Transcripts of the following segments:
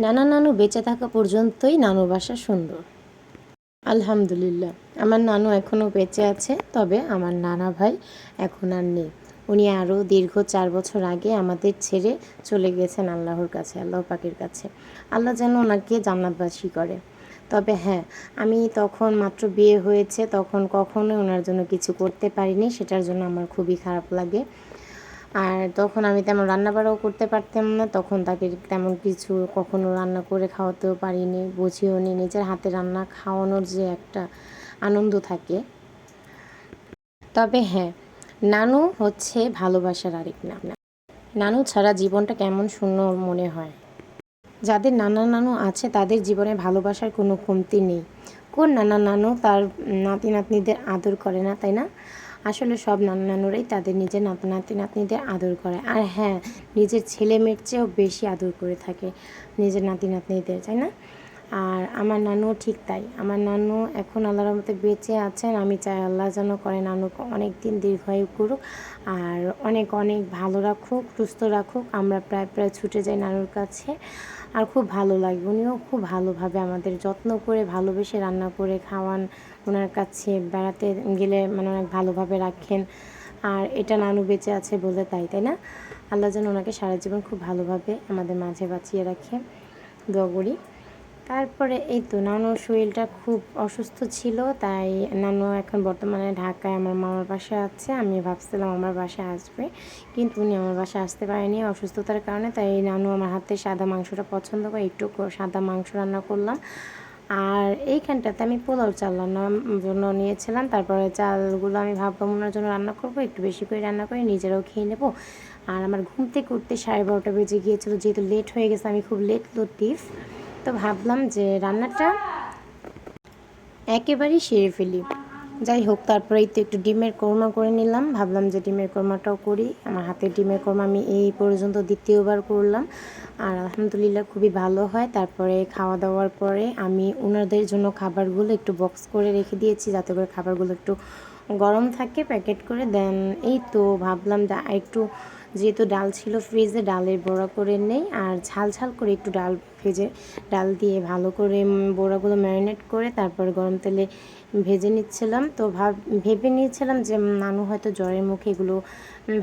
নানা নানু বেঁচে থাকা পর্যন্তই নানু বাসা সুন্দর। আলহামদুলিল্লাহ, আমার নানু এখনও বেঁচে আছে, তবে আমার নানা ভাই এখন আর নেই। উনি আরও দীর্ঘ 4 বছর আগে আমাদের ছেড়ে চলে গেছেন আল্লাহর কাছে, আল্লাহ পাকের কাছে। আল্লাহ যেন ওনাকে জান্নাতবাসী করে। তবে হ্যাঁ, আমি তখন মাত্র বিয়ে হয়েছে, তখন কখনোই ওনার জন্য কিছু করতে পারিনি, সেটার জন্য আমার খুবই খারাপ লাগে। আর তখন আমি তেমন রান্নাবাড়াও করতে পারতাম না, তখন তাকে তেমন কিছু কখনো রান্না করে খাওয়াতেও পারিনি, বুঝিও নি। নিজের হাতে রান্না খাওয়ানোর যে একটা আনন্দ থাকে। তবে হ্যাঁ, নানু হচ্ছে ভালোবাসার আরেক নাম। নানু ছাড়া জীবনটা কেমন শূন্য মনে হয়। যাদের নানা নানু আছে তাদের জীবনে ভালোবাসার কোনো কমতি নেই। কোন নানা নানু তার নাতি নাতনিদের আদর করে না, তাই না? আসলে সব নানা নানুরাই তাদের নিজের নাতি নাতনিদের আদর করে। আর হ্যাঁ, নিজের ছেলে মেয়ের চেয়েও বেশি আদর করে থাকে নিজের নাতি নাতনিদের, তাই না? আর আমার নানুও ঠিক তাই। আমার নানু এখন আল্লাহর রহমতে বেঁচে আছেন। আমি চাই আল্লাহ যেন করে নানুকে অনেক দিন দীর্ঘায়ু করুক আর অনেক অনেক ভালো রাখুক, সুস্থ রাখুক। আমরা প্রায় প্রায় ছুটে যাই নানুর কাছে, আর খুব ভালো লাগে। উনিও খুব ভালোভাবে আমাদের যত্ন করে ভালোবেসে রান্না করে খাওয়ান। ওনার কাছে বেড়াতে গেলে মানে অনেক ভালোভাবে রাখেন। আর এটা নানু বেঁচে আছে বলে তাই, তাই না? আল্লাহ যেন ওনাকে সারা জীবন খুব ভালোভাবে আমাদের মাঝে বাঁচিয়ে রাখে, দোয়া করি। তারপরে এই তো নানুর শরীরটা খুব অসুস্থ ছিল, তাই নানু এখন বর্তমানে ঢাকায় আমার মামার বাসায় আছে। আমি ভাবছিলাম আমার বাসায় আসবে, কিন্তু উনি আমার বাসায় আসতে পারেনি অসুস্থতার কারণে। তাই নানু আমার হাতে সাদা মাংসটা পছন্দ করে, একটু সাদা মাংস রান্না করলাম। আর এইখানটাতে আমি পোলাও চাল রান্নার জন্য নিয়েছিলাম। তারপরে চালগুলো আমি ভাবলাম ওনার জন্য রান্না করবো, একটু বেশি করে রান্না করে নিজেরাও খেয়ে নেবো। আর আমার ঘুম থেকে উঠতে 12:30 বেজে গিয়েছিলো, যেহেতু লেট হয়ে গেছে, আমি খুব লেট লতিফ। তো ভাবলাম যে রান্নাটা একেবারেই সেরে ফেলি। যাই হোক, তারপরেই তো একটু ডিমের কোরমা করে নিলাম। ভাবলাম যে ডিমের কোরমাটাও করি। আমার হাতের ডিমের কোরমা আমি এই পর্যন্ত দ্বিতীয়বার করলাম, আর আলহামদুলিল্লাহ খুবই ভালো হয়। তারপরে খাওয়া দাওয়ার পরে আমি ওনাদের জন্য খাবারগুলো একটু বক্স করে রেখে দিয়েছি, যাতে করে খাবারগুলো একটু গরম থাকে, প্যাকেট করে দেন। এই তো ভাবলাম একটু, যেহেতু ডাল ছিল ফ্রিজে, ডালের বড়া করে নেই, আর ঝাল ঝাল করে একটু ডাল ভেজে, ডাল দিয়ে ভালো করে বড়াগুলো ম্যারিনেট করে তারপর গরম তেলে ভেজে নিচ্ছিলাম। তো ভেবে নিয়েছিলাম যে নানু হয়তো জ্বরের মুখে এগুলো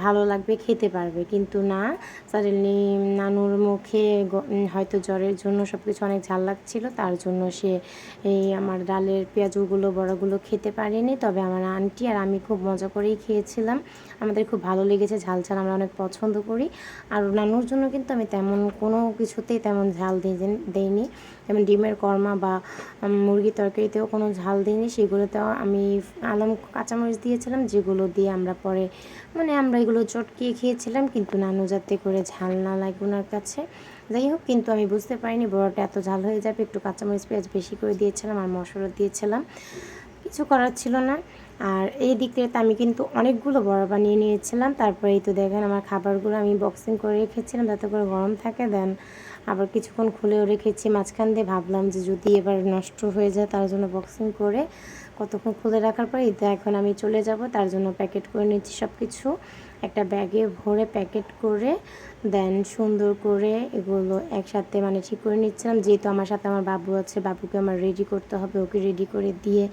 ভালো লাগবে, খেতে পারবে, কিন্তু না, সাডেনলি নানুর মুখে হয়তো জ্বরের জন্য সব কিছু অনেক ঝাল লাগছিল, তার জন্য সে এই আমার ডালের পেঁয়াজগুলো বড়াগুলো খেতে পারেনি। তবে আমার আন্টি আর আমি খুব মজা করেই খেয়েছিলাম, আমাদের খুব ভালো লেগেছে। ঝাল ঝাল আমরা অনেক পছন্দ করি। আর নানুর জন্য কিন্তু আমি তেমন কোনো কিছুতেই তেমন ঝাল দেইনি, যেমন ডিমের কর্মা বা মুরগির তরকারিতেও কোনো ঝাল দিইনি। সেগুলোতেও আমি আলম কাঁচামরিচ দিয়েছিলাম, যেগুলো দিয়ে আমরা পরে মানে আমরা এগুলো চটকিয়ে খেয়েছিলাম, কিন্তু নানু যাতে করে ঝাল না লাগে ওনার কাছে। যাই হোক, কিন্তু আমি বুঝতে পারিনি বড়াটা এত ঝাল হয়ে যাবে। একটু কাঁচামরিচ পেঁয়াজ বেশি করে দিয়েছিলাম আর মশলা দিয়েছিলাম, কিছু করার ছিল না। আর এই দিক থেকে আমি কিন্তু অনেকগুলো বড়া বানিয়ে নিয়েছিলাম। তারপরে এই তো দেখেন আমার খাবারগুলো আমি বক্সিং করে রেখেছিলাম যাতে করে গরম থাকে। দেন আবার কিছুক্ষণ খুলেও রেখেছি। মাঝখান দিয়ে ভাবলাম যে যদি এবার নষ্ট হয়ে যায়, তার জন্য বক্সিং করে কতক্ষণ খুলে রাখার পরে এতে এখন আমি চলে যাব, তার জন্য প্যাকেট করে নিচ্ছি সব কিছু। একটা ব্যাগে ভরে প্যাকেট করে দেন সুন্দর করে এগুলো একসাথে মানে ঠিক করে নিচ্ছিলাম। যেহেতু আমার সাথে আমার বাবু আছে, বাবুকে আমার রেডি করতে হবে, ওকে রেডি করে দিয়ে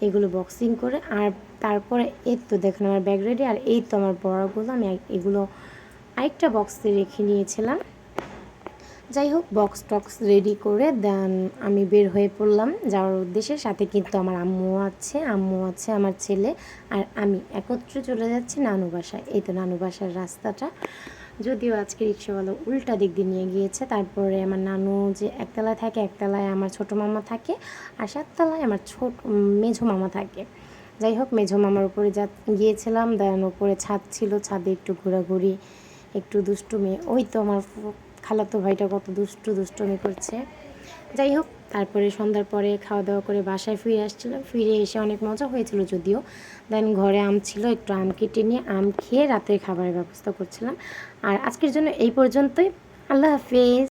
এগুলো বক্সিং করে, আর তারপরে এই তো দেখুন আমার ব্যাগ রেডি। আর এই তো আমার বড়াগুলো আমি এগুলো আরেকটা বক্সে রেখে নিয়েছিলাম। যাই হোক, বক্স টক্স রেডি করে দেন আমি বের হয়ে পড়লাম যাওয়ার উদ্দেশ্যে। সাথে কিন্তু আমার আম্মু আছে, আমার ছেলে আর আমি একত্রে চলে যাচ্ছি নানু বাসায়। এই তো নানু বাসার রাস্তাটা, যদিও আজকে রিক্সাওয়ালা উল্টা দিক দিয়ে নিয়ে গিয়েছে। তারপরে আমার নানু যে একতলায় থাকে, একতলায় আমার ছোটো মামা থাকে, আর 7তলায় আমার মেঝো মামা থাকে। যাই হোক, মেঝো মামার উপরে গিয়েছিলাম। দেন উপরে ছাদ ছিল, ছাদে একটু ঘোরাঘুরি, একটু দুষ্টুমি। ওই তো আমার খালাতো ভাইটা কত দুষ্টুমি করছে। যাই হোক, তারপরে সন্ধ্যার পরে খাওয়া দাওয়া করে বাসায় ফিরে আসছিলাম। ফিরে এসে অনেক মজা হয়েছিল যদিও। দেন ঘরে আম ছিল, একটু আম কেটে নিয়ে আম খেয়ে রাতের খাবারের ব্যবস্থা করছিলাম। আর আজকের জন্য এই পর্যন্তই। আল্লাহ হাফেজ।